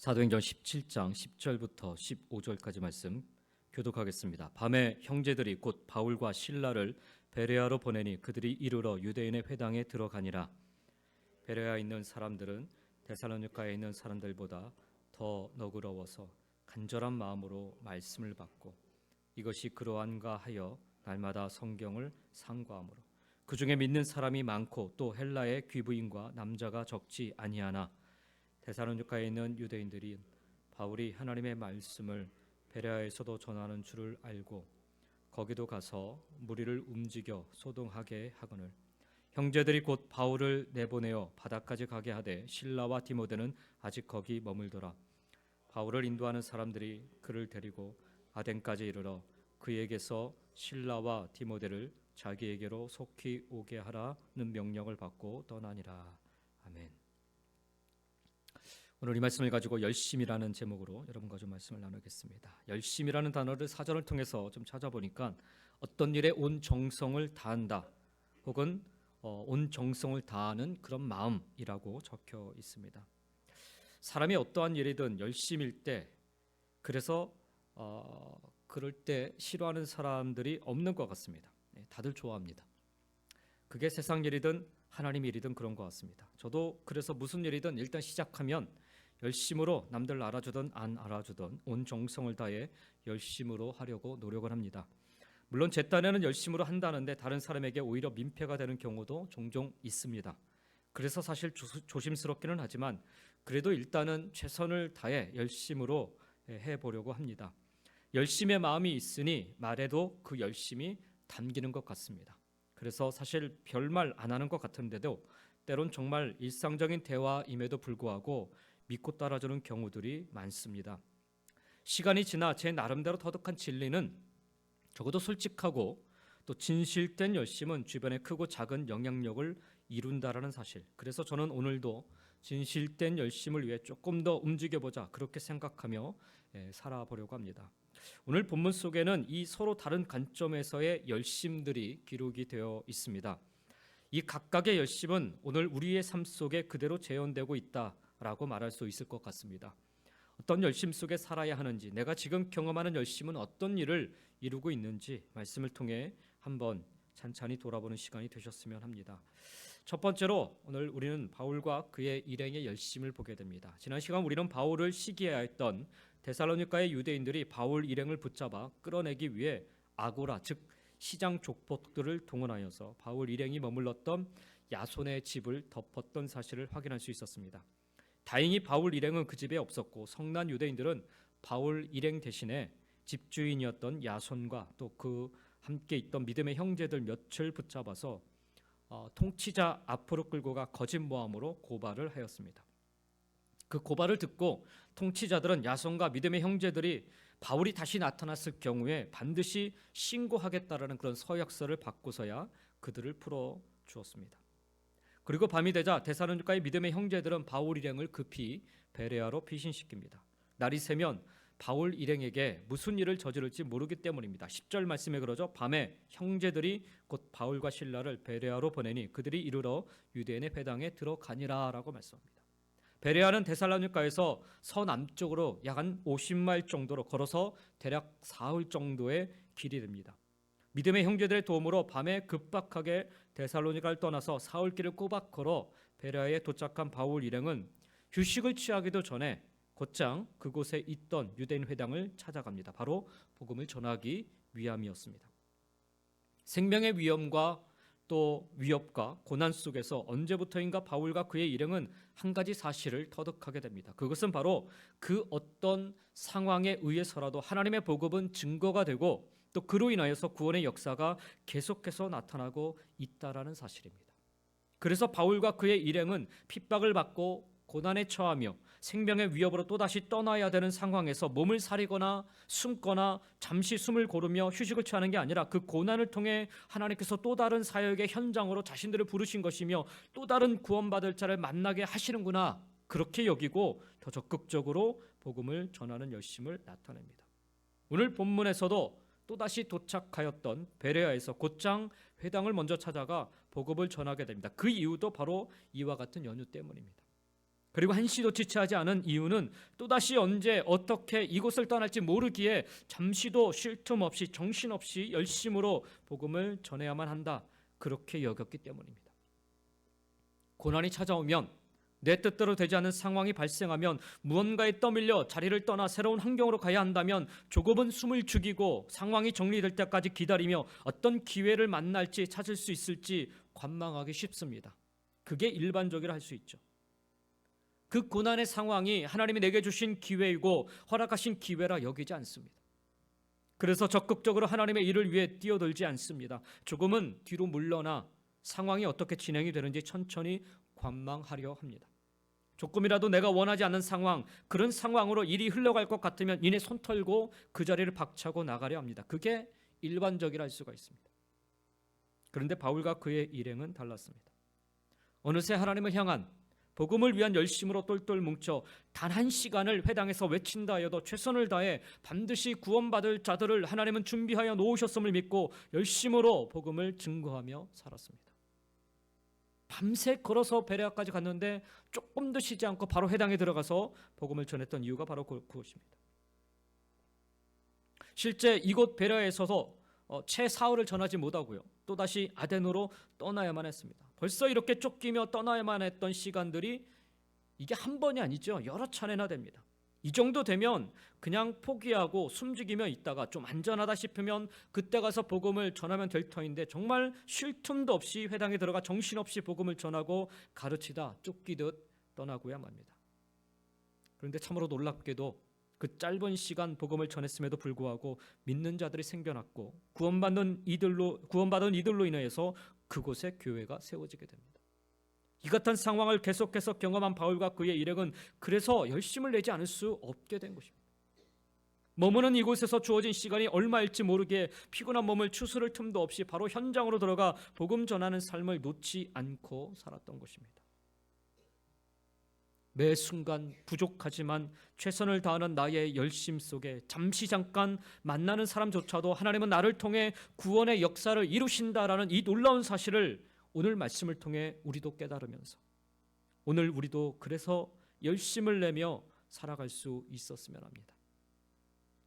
사도행전 17장 10절부터 15절까지 말씀 교독하겠습니다. 밤에 형제들이 곧 바울과 실라를 베레아로 보내니 그들이 이르러 유대인의 회당에 들어가니라. 베레아에 있는 사람들은 데살로니가에 있는 사람들보다 더 너그러워서 간절한 마음으로 말씀을 받고 이것이 그러한가 하여 날마다 성경을 상고하므로 그 중에 믿는 사람이 많고 또 헬라의 귀부인과 남자가 적지 아니하나 데살로니가에 있는 유대인들이 바울이 하나님의 말씀을 베레아에서도 전하는 줄을 알고 거기도 가서 무리를 움직여 소동하게 하거늘 형제들이 곧 바울을 내보내어 바다까지 가게 하되 실라와 디모데는 아직 거기 머물더라. 바울을 인도하는 사람들이 그를 데리고 아덴까지 이르러 그에게서 실라와 디모데를 자기에게로 속히 오게 하라는 명령을 받고 떠나니라. 아멘. 오늘 이 말씀을 가지고 열심이라는 제목으로 여러분과 좀 말씀을 나누겠습니다. 열심이라는 단어를 사전을 통해서 좀 찾아보니까 어떤 일에 온 정성을 다한다 혹은 온 정성을 다하는 그런 마음이라고 적혀 있습니다. 사람이 어떠한 일이든 열심일 때 그래서 그럴 때 싫어하는 사람들이 없는 것 같습니다. 다들 좋아합니다. 그게 세상 일이든 하나님 일이든 그런 것 같습니다. 저도 그래서 무슨 일이든 일단 시작하면 열심으로 남들 알아주든 안 알아주든 온 정성을 다해 열심으로 하려고 노력을 합니다. 물론 제 딴에는 열심으로 한다는데 다른 사람에게 오히려 민폐가 되는 경우도 종종 있습니다. 그래서 사실 조심스럽기는 하지만 그래도 일단은 최선을 다해 열심으로 해보려고 합니다. 열심의 마음이 있으니 말에도 그 열심이 담기는 것 같습니다. 그래서 사실 별말 안 하는 것 같은데도 때론 정말 일상적인 대화임에도 불구하고 믿고 따라주는 경우들이 많습니다. 시간이 지나 제 나름대로 터득한 진리는 적어도 솔직하고 또 진실된 열심은 주변에 크고 작은 영향력을 이룬다라는 사실. 그래서 저는 오늘도 진실된 열심을 위해 조금 더 움직여보자 그렇게 생각하며 살아보려고 합니다. 오늘 본문 속에는 이 서로 다른 관점에서의 열심들이 기록이 되어 있습니다. 이 각각의 열심은 오늘 우리의 삶 속에 그대로 재현되고 있다라고 말할 수 있을 것 같습니다. 어떤 열심 속에 살아야 하는지, 내가 지금 경험하는 열심은 어떤 일을 이루고 있는지 말씀을 통해 한번 찬찬히 돌아보는 시간이 되셨으면 합니다. 첫 번째로 오늘 우리는 바울과 그의 일행의 열심을 보게 됩니다. 지난 시간 우리는 바울을 시기하였던 데살로니가의 유대인들이 바울 일행을 붙잡아 끌어내기 위해 아고라 즉 시장 족복들을 동원하여서 바울 일행이 머물렀던 야손의 집을 덮었던 사실을 확인할 수 있었습니다. 다행히 바울 일행은 그 집에 없었고 성난 유대인들은 바울 일행 대신에 집주인이었던 야손과 또 그 함께 있던 믿음의 형제들 몇을 붙잡아서 통치자 앞으로 끌고 가 거짓 모함으로 고발을 하였습니다. 그 고발을 듣고 통치자들은 야손과 믿음의 형제들이 바울이 다시 나타났을 경우에 반드시 신고하겠다라는 그런 서약서를 받고서야 그들을 풀어 주었습니다. 그리고 밤이 되자 데살로니가의 믿음의 형제들은 바울 일행을 급히 베레아로 피신시킵니다. 날이 새면 바울 일행에게 무슨 일을 저지를지 모르기 때문입니다. 10절 말씀에 그러죠. 밤에 형제들이 곧 바울과 실라를 베레아로 보내니 그들이 이르러 유대인의 회당에 들어가니라 라고 말씀합니다. 베레아는 데살로니가에서 서남쪽으로 약 한 50마일 정도로 걸어서 대략 사흘 정도의 길이 됩니다. 믿음의 형제들의 도움으로 밤에 급박하게 데살로니가를 떠나서 사흘길을 꼬박 걸어 베레아에 도착한 바울 일행은 휴식을 취하기도 전에 곧장 그곳에 있던 유대인 회당을 찾아갑니다. 바로 복음을 전하기 위함이었습니다. 생명의 위험과 또 위협과 고난 속에서 언제부터인가 바울과 그의 일행은 한 가지 사실을 터득하게 됩니다. 그것은 바로 그 어떤 상황에 의해서라도 하나님의 복음은 증거가 되고 또 그로 인하여서 구원의 역사가 계속해서 나타나고 있다라는 사실입니다. 그래서 바울과 그의 일행은 핍박을 받고 고난에 처하며 생명의 위협으로 또다시 떠나야 되는 상황에서 몸을 사리거나 숨거나 잠시 숨을 고르며 휴식을 취하는 게 아니라 그 고난을 통해 하나님께서 또 다른 사역의 현장으로 자신들을 부르신 것이며 또 다른 구원받을 자를 만나게 하시는구나 그렇게 여기고 더 적극적으로 복음을 전하는 열심을 나타냅니다. 오늘 본문에서도 또다시 도착하였던 베레아에서 곧장 회당을 먼저 찾아가 복음을 전하게 됩니다. 그 이유도 바로 이와 같은 연유 때문입니다. 그리고 한시도 지체하지 않은 이유는 또다시 언제 어떻게 이곳을 떠날지 모르기에 잠시도 쉴 틈 없이 정신없이 열심으로 복음을 전해야만 한다, 그렇게 여겼기 때문입니다. 고난이 찾아오면, 내 뜻대로 되지 않는 상황이 발생하면, 무언가에 떠밀려 자리를 떠나 새로운 환경으로 가야 한다면 조금은 숨을 죽이고 상황이 정리될 때까지 기다리며 어떤 기회를 만날지 찾을 수 있을지 관망하기 쉽습니다. 그게 일반적이라 할 수 있죠. 그 고난의 상황이 하나님이 내게 주신 기회이고 허락하신 기회라 여기지 않습니다. 그래서 적극적으로 하나님의 일을 위해 뛰어들지 않습니다. 조금은 뒤로 물러나 상황이 어떻게 진행이 되는지 천천히 관망하려 합니다. 조금이라도 내가 원하지 않는 상황, 그런 상황으로 일이 흘러갈 것 같으면 이내 손 털고 그 자리를 박차고 나가려 합니다. 그게 일반적이라 할 수가 있습니다. 그런데 바울과 그의 일행은 달랐습니다. 어느새 하나님을 향한 복음을 위한 열심으로 똘똘 뭉쳐 단 한 시간을 회당에서 외친다 하여도 최선을 다해 반드시 구원받을 자들을 하나님은 준비하여 놓으셨음을 믿고 열심으로 복음을 증거하며 살았습니다. 밤새 걸어서 베레아까지 갔는데 조금도 쉬지 않고 바로 회당에 들어가서 복음을 전했던 이유가 바로 그것입니다. 실제 이곳 베레아에서도 채 사흘을 전하지 못하고요, 또다시 아덴으로 떠나야만 했습니다. 벌써 이렇게 쫓기며 떠나야만 했던 시간들이 이게 한 번이 아니죠. 여러 차례나 됩니다. 이 정도 되면 그냥 포기하고 숨죽이며 있다가 좀 안전하다 싶으면 그때 가서 복음을 전하면 될 터인데 정말 쉴 틈도 없이 회당에 들어가 정신없이 복음을 전하고 가르치다 쫓기듯 떠나고야 맙니다. 그런데 참으로 놀랍게도 그 짧은 시간 복음을 전했음에도 불구하고 믿는 자들이 생겨났고 구원받은 이들로 인해서 그곳에 교회가 세워지게 됩니다. 이 같은 상황을 계속해서 경험한 바울과 그의 일행은 그래서 열심을 내지 않을 수 없게 된 것입니다. 머무는 이곳에서 주어진 시간이 얼마일지 모르게 피곤한 몸을 추스를 틈도 없이 바로 현장으로 들어가 복음 전하는 삶을 놓지 않고 살았던 것입니다. 매 순간 부족하지만 최선을 다하는 나의 열심 속에 잠시 잠깐 만나는 사람조차도 하나님은 나를 통해 구원의 역사를 이루신다라는 이 놀라운 사실을 오늘 말씀을 통해 우리도 깨달으면서 오늘 우리도 그래서 열심을 내며 살아갈 수 있었으면 합니다.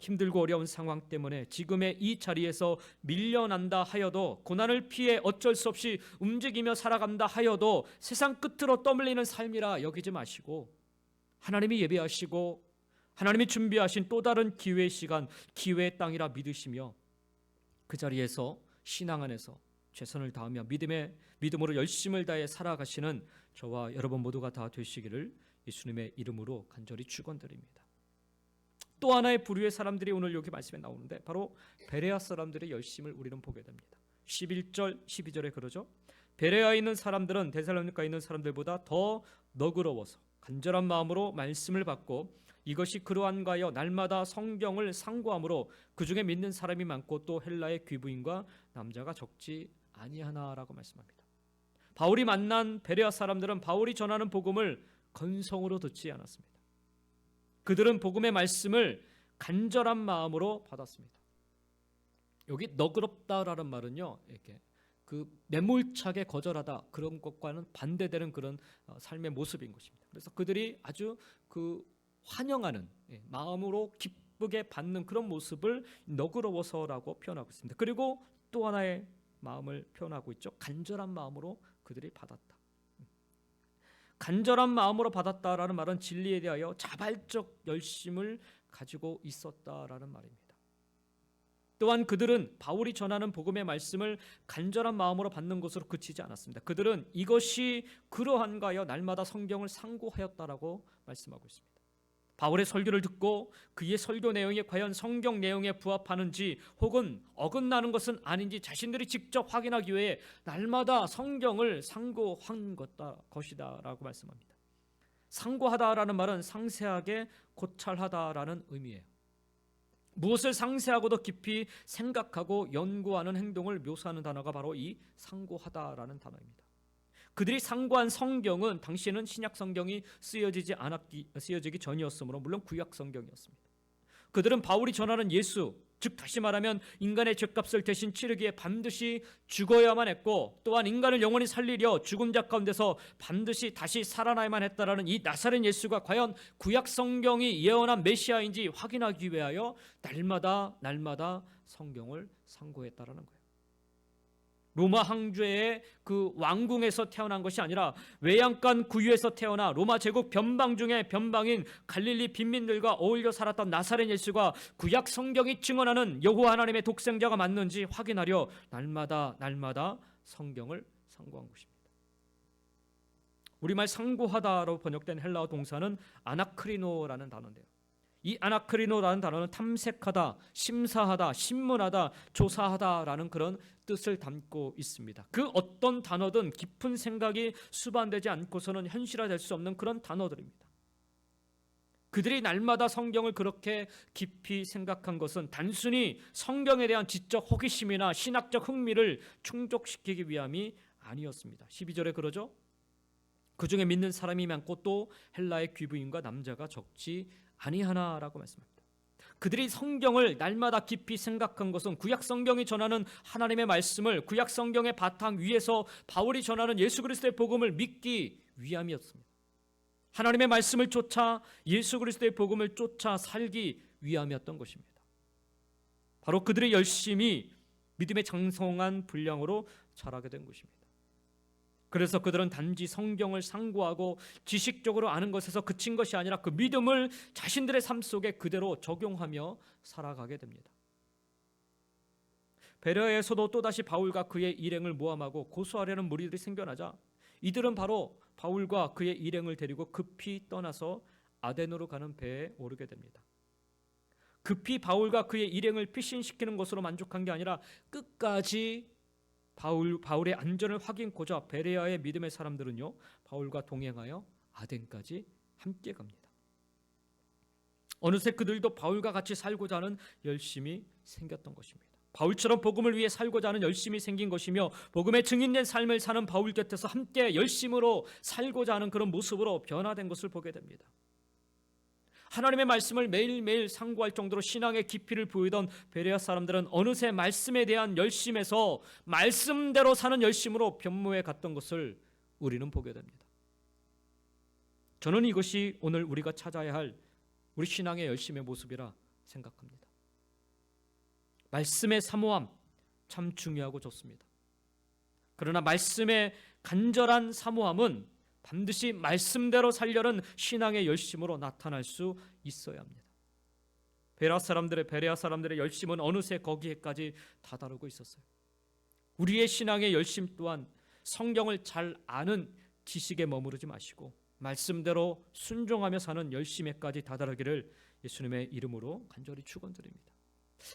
힘들고 어려운 상황 때문에 지금의 이 자리에서 밀려난다 하여도, 고난을 피해 어쩔 수 없이 움직이며 살아간다 하여도 세상 끝으로 떠밀리는 삶이라 여기지 마시고 하나님이 예비하시고 하나님이 준비하신 또 다른 기회의 시간, 기회의 땅이라 믿으시며 그 자리에서 신앙 안에서 최선을 다하며 믿음으로 열심을 다해 살아가시는 저와 여러분 모두가 다 되시기를 예수님의 이름으로 간절히 축원드립니다. 또 하나의 부류의 사람들이 오늘 여기 말씀에 나오는데 바로 베레아 사람들의 열심을 우리는 보게 됩니다. 11절 12절에 그러죠. 베레아에 있는 사람들은 데살로니가에 있는 사람들보다 더 너그러워서 간절한 마음으로 말씀을 받고 이것이 그러한가 하여 날마다 성경을 상고함으로 그 중에 믿는 사람이 많고 또 헬라의 귀부인과 남자가 적지 아니하나라고 말씀합니다. 바울이 만난 베레아 사람들은 바울이 전하는 복음을 건성으로 듣지 않았습니다. 그들은 복음의 말씀을 간절한 마음으로 받았습니다. 여기 너그럽다라는 말은요, 이렇게 그 매몰차게 거절하다 그런 것과는 반대되는 그런 삶의 모습인 것입니다. 그래서 그들이 아주 그 환영하는 마음으로 기쁘게 받는 그런 모습을 너그러워서라고 표현하고 있습니다. 그리고 또 하나의 마음을 표현하고 있죠. 간절한 마음으로 그들이 받았다. 간절한 마음으로 받았다라는 말은 진리에 대하여 자발적 열심을 가지고 있었다라는 말입니다. 또한 그들은 바울이 전하는 복음의 말씀을 간절한 마음으로 받는 것으로 그치지 않았습니다. 그들은 이것이 그러한가 하여 날마다 성경을 상고하였다라고 말씀하고 있습니다. 바울의 설교를 듣고 그의 설교 내용이 과연 성경 내용에 부합하는지 혹은 어긋나는 것은 아닌지 자신들이 직접 확인하기 위해 날마다 성경을 상고한 것이다라고 말씀합니다. 상고하다라는 말은 상세하게 고찰하다라는 의미예요. 무엇을 상세하고도 깊이 생각하고 연구하는 행동을 묘사하는 단어가 바로 이 상고하다라는 단어입니다. 그들이 상고한 성경은 당시에는 신약 성경이 쓰여지기 전이었으므로 물론 구약 성경이었습니다. 그들은 바울이 전하는 예수, 즉 다시 말하면 인간의 죄값을 대신 치르기에 반드시 죽어야만 했고, 또한 인간을 영원히 살리려 죽은 자 가운데서 반드시 다시 살아나야만 했다라는 이 나사렛 예수가 과연 구약 성경이 예언한 메시아인지 확인하기 위하여 날마다 성경을 상고했다라는 거예요. 로마 황제의 그 왕궁에서 태어난 것이 아니라 외양간 구유에서 태어나 로마 제국 변방 중에 변방인 갈릴리 빈민들과 어울려 살았던 나사렛 예수가 구약 성경이 증언하는 여호와 하나님의 독생자가 맞는지 확인하려 날마다 성경을 상고한 것입니다. 우리말 상고하다로 번역된 헬라어 동사는 아나크리노라는 단어인데요, 이 아나크리노라는 단어는 탐색하다, 심사하다, 신문하다, 조사하다라는 그런 뜻을 담고 있습니다. 그 어떤 단어든 깊은 생각이 수반되지 않고서는 현실화될 수 없는 그런 단어들입니다. 그들이 날마다 성경을 그렇게 깊이 생각한 것은 단순히 성경에 대한 지적 호기심이나 신학적 흥미를 충족시키기 위함이 아니었습니다. 12절에 그러죠. 그 중에 믿는 사람이 많고 또 헬라의 귀부인과 남자가 적지 아니하나라고 말씀합니다. 그들이 성경을 날마다 깊이 생각한 것은 구약 성경이 전하는 하나님의 말씀을 구약 성경의 바탕 위에서 바울이 전하는 예수 그리스도의 복음을 믿기 위함이었습니다. 하나님의 말씀을 쫓아 예수 그리스도의 복음을 쫓아 살기 위함이었던 것입니다. 바로 그들의 열심이 믿음의 장성한 분량으로 자라게 된 것입니다. 그래서 그들은 단지 성경을 상고하고 지식적으로 아는 것에서 그친 것이 아니라 그 믿음을 자신들의 삶 속에 그대로 적용하며 살아가게 됩니다. 베레아에서도 또다시 바울과 그의 일행을 모함하고 고소하려는 무리들이 생겨나자 이들은 바로 바울과 그의 일행을 데리고 급히 떠나서 아덴으로 가는 배에 오르게 됩니다. 급히 바울과 그의 일행을 피신시키는 것으로 만족한 게 아니라 끝까지 바울의 안전을 확인코자 베레아의 믿음의 사람들은요, 바울과 동행하여 아덴까지 함께 갑니다. 어느새 그들도 바울과 같이 살고자 하는 열심이 생겼던 것입니다. 바울처럼 복음을 위해 살고자 하는 열심이 생긴 것이며 복음의 증인된 삶을 사는 바울 곁에서 함께 열심으로 살고자 하는 그런 모습으로 변화된 것을 보게 됩니다. 하나님의 말씀을 매일매일 상고할 정도로 신앙의 깊이를 보이던 베레아 사람들은 어느새 말씀에 대한 열심에서 말씀대로 사는 열심으로 변모해 갔던 것을 우리는 보게 됩니다. 저는 이것이 오늘 우리가 찾아야 할 우리 신앙의 열심의 모습이라 생각합니다. 말씀의 사모함 참 중요하고 좋습니다. 그러나 말씀의 간절한 사모함은 반드시 말씀대로 살려는 신앙의 열심으로 나타날 수 있어야 합니다. 베레아 사람들의 열심은 어느새 거기에까지 다다르고 있었어요. 우리의 신앙의 열심 또한 성경을 잘 아는 지식에 머무르지 마시고 말씀대로 순종하며 사는 열심에까지 다다르기를 예수님의 이름으로 간절히 축원드립니다.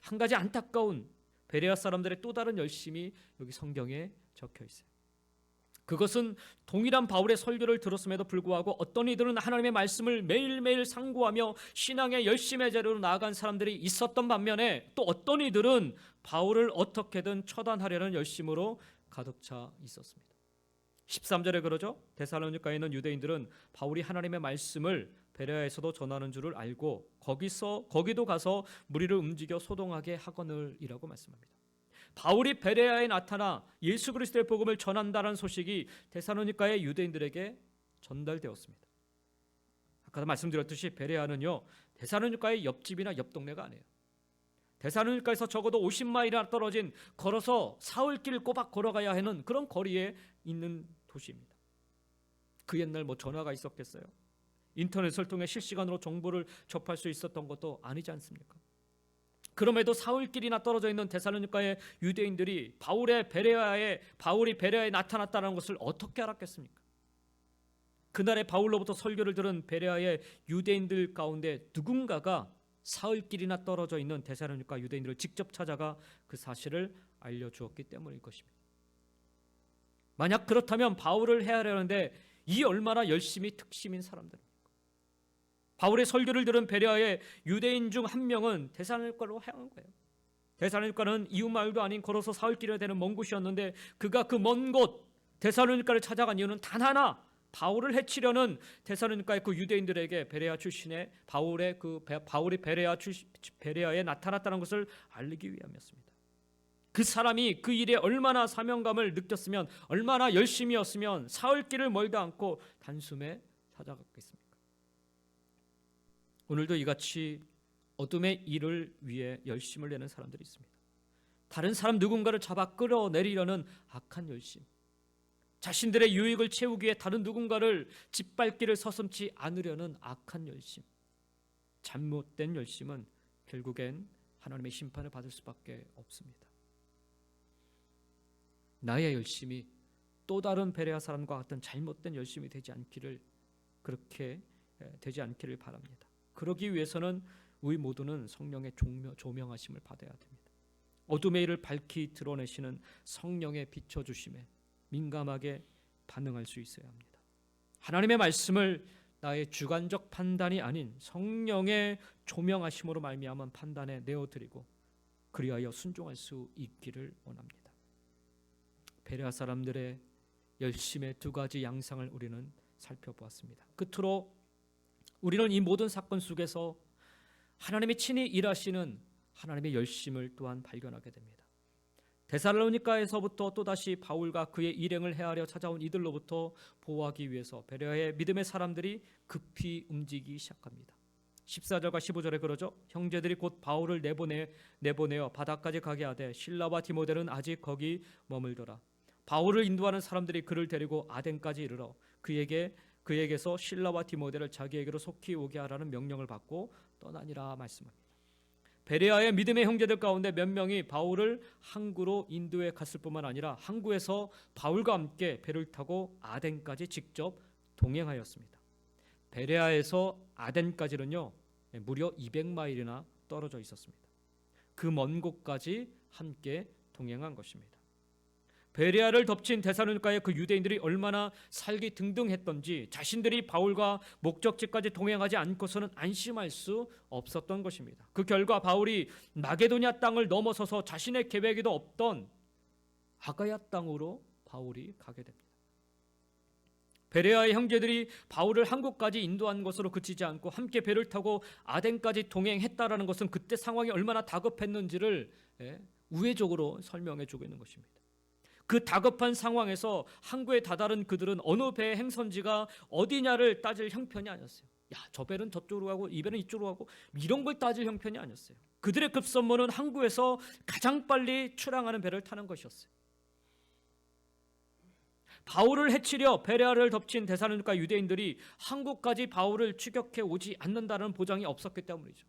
한 가지 안타까운 베레아 사람들의 또 다른 열심이 여기 성경에 적혀 있어요. 그것은 동일한 바울의 설교를 들었음에도 불구하고 어떤 이들은 하나님의 말씀을 매일매일 상고하며 신앙의 열심의 자리로 나아간 사람들이 있었던 반면에 또 어떤 이들은 바울을 어떻게든 처단하려는 열심으로 가득 차 있었습니다. 13절에 그러죠. 데살로니가에 있는 유대인들은 바울이 하나님의 말씀을 베레아에서도 전하는 줄을 알고 거기도 가서 무리를 움직여 소동하게 하거늘이라고 말씀합니다. 바울이 베레아에 나타나 예수 그리스도의 복음을 전한다는 소식이 데살로니가의 유대인들에게 전달되었습니다. 아까 말씀드렸듯이 베레아는요, 데살로니가의 옆집이나 옆 동네가 아니에요. 데살로니가에서 적어도 50마일이나 떨어진 걸어서 사흘길 꼬박 걸어가야 하는 그런 거리에 있는 도시입니다. 그 옛날 전화가 있었겠어요? 인터넷을 통해 실시간으로 정보를 접할 수 있었던 것도 아니지 않습니까? 그럼에도 사흘길이나 떨어져 있는 데살로니가의 유대인들이 바울이 베레아에 나타났다는 것을 어떻게 알았겠습니까? 그날에 바울로부터 설교를 들은 베레아의 유대인들 가운데 누군가가 사흘길이나 떨어져 있는 데살로니가 유대인들을 직접 찾아가 그 사실을 알려주었기 때문일 것입니다. 만약 그렇다면 바울을 헤아려는데 이 얼마나 열심히 특심인 사람들입니까? 바울의 설교를 들은 베레아의 유대인 중 한 명은 데살로니가로 향한 거예요. 데살로니가는 이웃 마을도 아닌 걸어서 사흘길이나 되는 먼 곳이었는데 그가 그 먼 곳 데살로니가를 찾아간 이유는 단 하나, 바울을 해치려는 데살로니가의 그 유대인들에게 베레아 출신의 바울이 베레아에 나타났다는 것을 알리기 위함이었습니다. 그 사람이 그 일에 얼마나 사명감을 느꼈으면, 얼마나 열심이었으면 사흘 길을 멀다 않고 단숨에 찾아갔겠습니까? 오늘도 이같이 어둠의 일을 위해 열심을 내는 사람들이 있습니다. 다른 사람 누군가를 잡아 끌어내리려는 악한 열심, 자신들의 유익을 채우기 위해 다른 누군가를 짓밟기를 서슴지 않으려는 악한 열심, 잘못된 열심은 결국엔 하나님의 심판을 받을 수밖에 없습니다. 나의 열심이 또 다른 베레아 사람과 같은 잘못된 열심이 그렇게 되지 않기를 바랍니다. 그러기 위해서는 우리 모두는 성령의 조명하심을 받아야 됩니다. 어둠의 일을 밝히 드러내시는 성령의 비춰주심에 민감하게 반응할 수 있어야 합니다. 하나님의 말씀을 나의 주관적 판단이 아닌 성령의 조명하심으로 말미암은 판단에 내어드리고 그리하여 순종할 수 있기를 원합니다. 베레아 사람들의 열심의 두 가지 양상을 우리는 살펴보았습니다. 끝으로 우리는 이 모든 사건 속에서 하나님이 친히 일하시는 하나님의 열심을 또한 발견하게 됩니다. 데살로니가에서부터 또다시 바울과 그의 일행을 헤아려 찾아온 이들로부터 보호하기 위해서 베레아의 믿음의 사람들이 급히 움직이기 시작합니다. 14절과 15절에 그러죠. 형제들이 곧 바울을 내보내어 바다까지 가게 하되 실라와 디모데는 아직 거기 머물더라. 바울을 인도하는 사람들이 그를 데리고 아덴까지 이르러 그에게서 실라와 디모데를 자기에게로 속히 오게 하라는 명령을 받고 떠나니라 말씀합니다. 베레아의 믿음의 형제들 가운데 몇 명이 바울을 항구로 인도에 갔을 뿐만 아니라 항구에서 바울과 함께 배를 타고 아덴까지 직접 동행하였습니다. 베레아에서 아덴까지는요 무려 200마일이나 떨어져 있었습니다. 그 먼 곳까지 함께 동행한 것입니다. 베레아를 덮친 데살로니가의 그 유대인들이 얼마나 살기 등등했던지 자신들이 바울과 목적지까지 동행하지 않고서는 안심할 수 없었던 것입니다. 그 결과 바울이 마게도냐 땅을 넘어서서 자신의 계획에도 없던 아가야 땅으로 바울이 가게 됩니다. 베레아의 형제들이 바울을 한국까지 인도한 것으로 그치지 않고 함께 배를 타고 아덴까지 동행했다라는 것은 그때 상황이 얼마나 다급했는지를 우회적으로 설명해 주고 있는 것입니다. 그 다급한 상황에서 항구에 다다른 그들은 어느 배의 행선지가 어디냐를 따질 형편이 아니었어요. 야, 저 배는 저쪽으로 가고 이 배는 이쪽으로 가고 이런 걸 따질 형편이 아니었어요. 그들의 급선무는 항구에서 가장 빨리 출항하는 배를 타는 것이었어요. 바울을 해치려 베레아를 덮친 데살로니가 유대인들이 한국까지 바울을 추격해 오지 않는다는 보장이 없었기 때문이죠.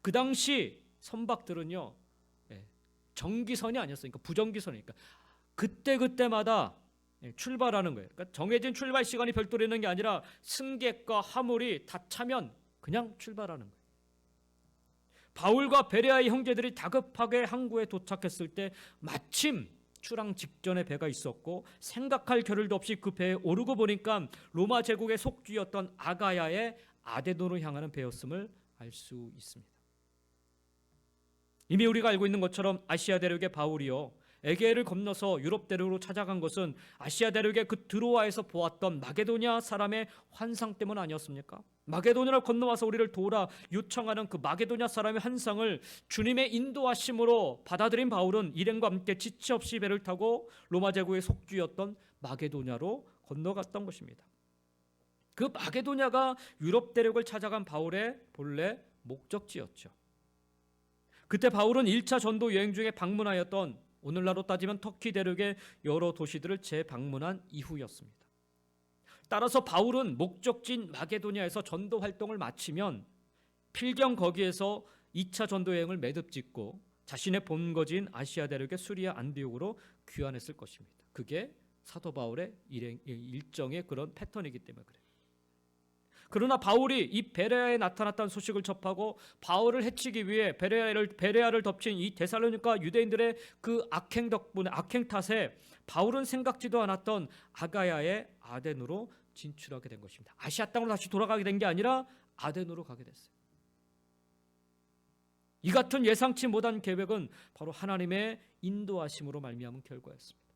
그 당시 선박들은요 정기선이 아니었으니까 부정기선이니까 그때마다 출발하는 거예요. 그러니까 정해진 출발 시간이 별도로 있는 게 아니라 승객과 화물이 다 차면 그냥 출발하는 거예요. 바울과 베레아의 형제들이 다급하게 항구에 도착했을 때 마침 출항 직전에 배가 있었고 생각할 겨를도 없이 그 배에 오르고 보니까 로마 제국의 속주였던 아가야의 아데노로 향하는 배였음을 알 수 있습니다. 이미 우리가 알고 있는 것처럼 아시아 대륙의 바울이요 에게를 건너서 유럽 대륙으로 찾아간 것은 아시아 대륙의 그 드로아에서 보았던 마게도냐 사람의 환상 때문 아니었습니까? 마게도냐를 건너와서 우리를 도우라 요청하는 그 마게도냐 사람의 환상을 주님의 인도하심으로 받아들인 바울은 일행과 함께 지체 없이 배를 타고 로마 제국의 속주였던 마게도냐로 건너갔던 것입니다. 그 마게도냐가 유럽 대륙을 찾아간 바울의 본래 목적지였죠. 그때 바울은 1차 전도 여행 중에 방문하였던 오늘날로 따지면 터키 대륙의 여러 도시들을 재방문한 이후였습니다. 따라서 바울은 목적지인 마게도냐에서 전도 활동을 마치면 필경 거기에서 2차 전도 여행을 매듭 짓고 자신의 본거지인 아시아 대륙의 수리아 안디옥으로 귀환했을 것입니다. 그게 사도 바울의 일정의 그런 패턴이기 때문에 그래요. 그러나 바울이 이 베레아에 나타났다는 소식을 접하고 바울을 해치기 위해 베레아를 덮친 이 데살로니가 유대인들의 그 악행 탓에 바울은 생각지도 않았던 아가야의 아덴으로 진출하게 된 것입니다. 아시아 땅으로 다시 돌아가게 된 게 아니라 아덴으로 가게 됐어요. 이 같은 예상치 못한 계획은 바로 하나님의 인도하심으로 말미암은 결과였습니다.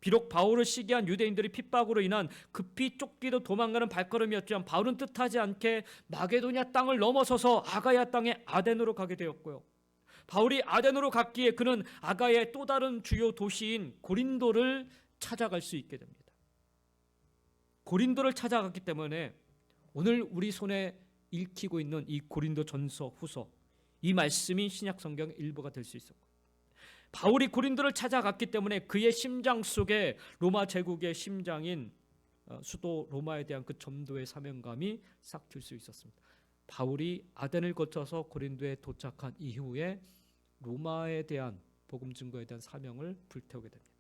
비록 바울을 시기한 유대인들이 핍박으로 인한 급히 쫓기도 도망가는 발걸음이었지만 바울은 뜻하지 않게 마게도냐 땅을 넘어서서 아가야 땅의 아덴으로 가게 되었고요. 바울이 아덴으로 갔기에 그는 아가야의 또 다른 주요 도시인 고린도를 찾아갈 수 있게 됩니다. 고린도를 찾아갔기 때문에 오늘 우리 손에 읽히고 있는 이 고린도 전서 후서, 이 말씀이 신약 성경의 일부가 될 수 있었고, 바울이 고린도를 찾아갔기 때문에 그의 심장 속에 로마 제국의 심장인 수도 로마에 대한 그 전도의 사명감이 싹틀 수 있었습니다. 바울이 아덴을 거쳐서 고린도에 도착한 이후에 로마에 대한 복음 증거에 대한 사명을 불태우게 됩니다.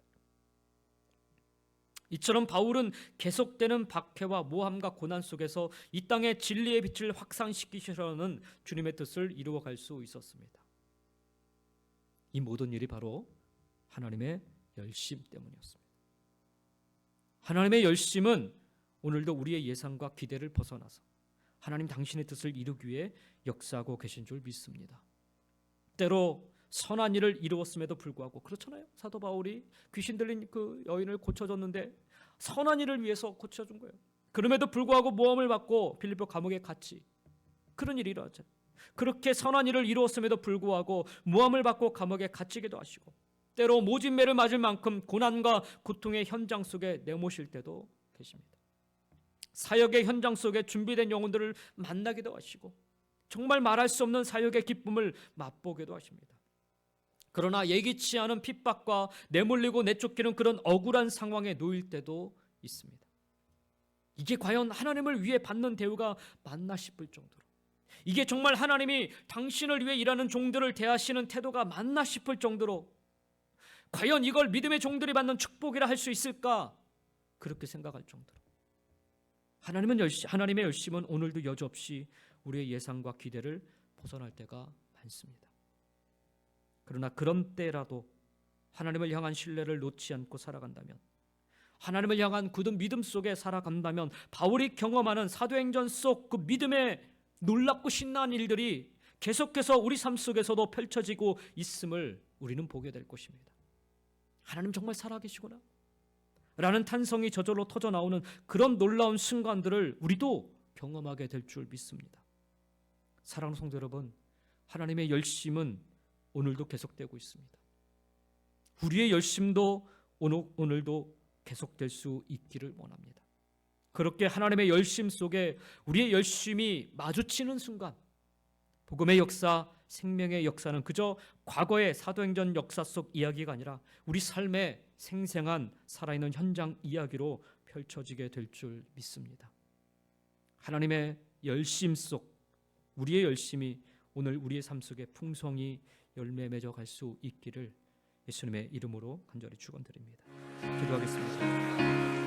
이처럼 바울은 계속되는 박해와 모함과 고난 속에서 이 땅의 진리의 빛을 확산시키시려는 주님의 뜻을 이루어갈 수 있었습니다. 이 모든 일이 바로 하나님의 열심 때문이었습니다. 하나님의 열심은 오늘도 우리의 예상과 기대를 벗어나서 하나님 당신의 뜻을 이루기 위해 역사하고 계신 줄 믿습니다. 때로 선한 일을 이루었음에도 불구하고, 그렇잖아요. 사도 바울이 귀신 들린 그 여인을 고쳐줬는데 선한 일을 위해서 고쳐준 거예요. 그럼에도 불구하고 모함을 받고 빌립보 감옥에 갇히, 그런 일이 일어나죠. 그렇게 선한 일을 이루었음에도 불구하고 모함을 받고 감옥에 갇히기도 하시고, 때로 모진매를 맞을 만큼 고난과 고통의 현장 속에 내모실 때도 계십니다. 사역의 현장 속에 준비된 영혼들을 만나기도 하시고, 정말 말할 수 없는 사역의 기쁨을 맛보기도 하십니다. 그러나 예기치 않은 핍박과 내몰리고 내쫓기는 그런 억울한 상황에 놓일 때도 있습니다. 이게 과연 하나님을 위해 받는 대우가 맞나 싶을 정도로, 이게 정말 하나님이 당신을 위해 일하는 종들을 대하시는 태도가 맞나 싶을 정도로, 과연 이걸 믿음의 종들이 받는 축복이라 할 수 있을까, 그렇게 생각할 정도로 하나님의 열심은 오늘도 여지없이 우리의 예상과 기대를 벗어날 때가 많습니다. 그러나 그런 때라도 하나님을 향한 신뢰를 놓지 않고 살아간다면, 하나님을 향한 굳은 믿음 속에 살아간다면, 바울이 경험하는 사도행전 속 그 믿음의 놀랍고 신나는 일들이 계속해서 우리 삶 속에서도 펼쳐지고 있음을 우리는 보게 될 것입니다. 하나님 정말 살아계시구나 라는 탄성이 저절로 터져나오는 그런 놀라운 순간들을 우리도 경험하게 될 줄 믿습니다. 사랑하는 성도 여러분, 하나님의 열심은 오늘도 계속되고 있습니다. 우리의 열심도 오늘도 계속될 수 있기를 원합니다. 그렇게 하나님의 열심 속에 우리의 열심이 마주치는 순간, 복음의 역사, 생명의 역사는 그저 과거의 사도행전 역사 속 이야기가 아니라 우리 삶의 생생한 살아있는 현장 이야기로 펼쳐지게 될 줄 믿습니다. 하나님의 열심 속 우리의 열심이 오늘 우리의 삶 속에 풍성히 열매 맺어 갈 수 있기를 예수님의 이름으로 간절히 축원드립니다. 기도하겠습니다.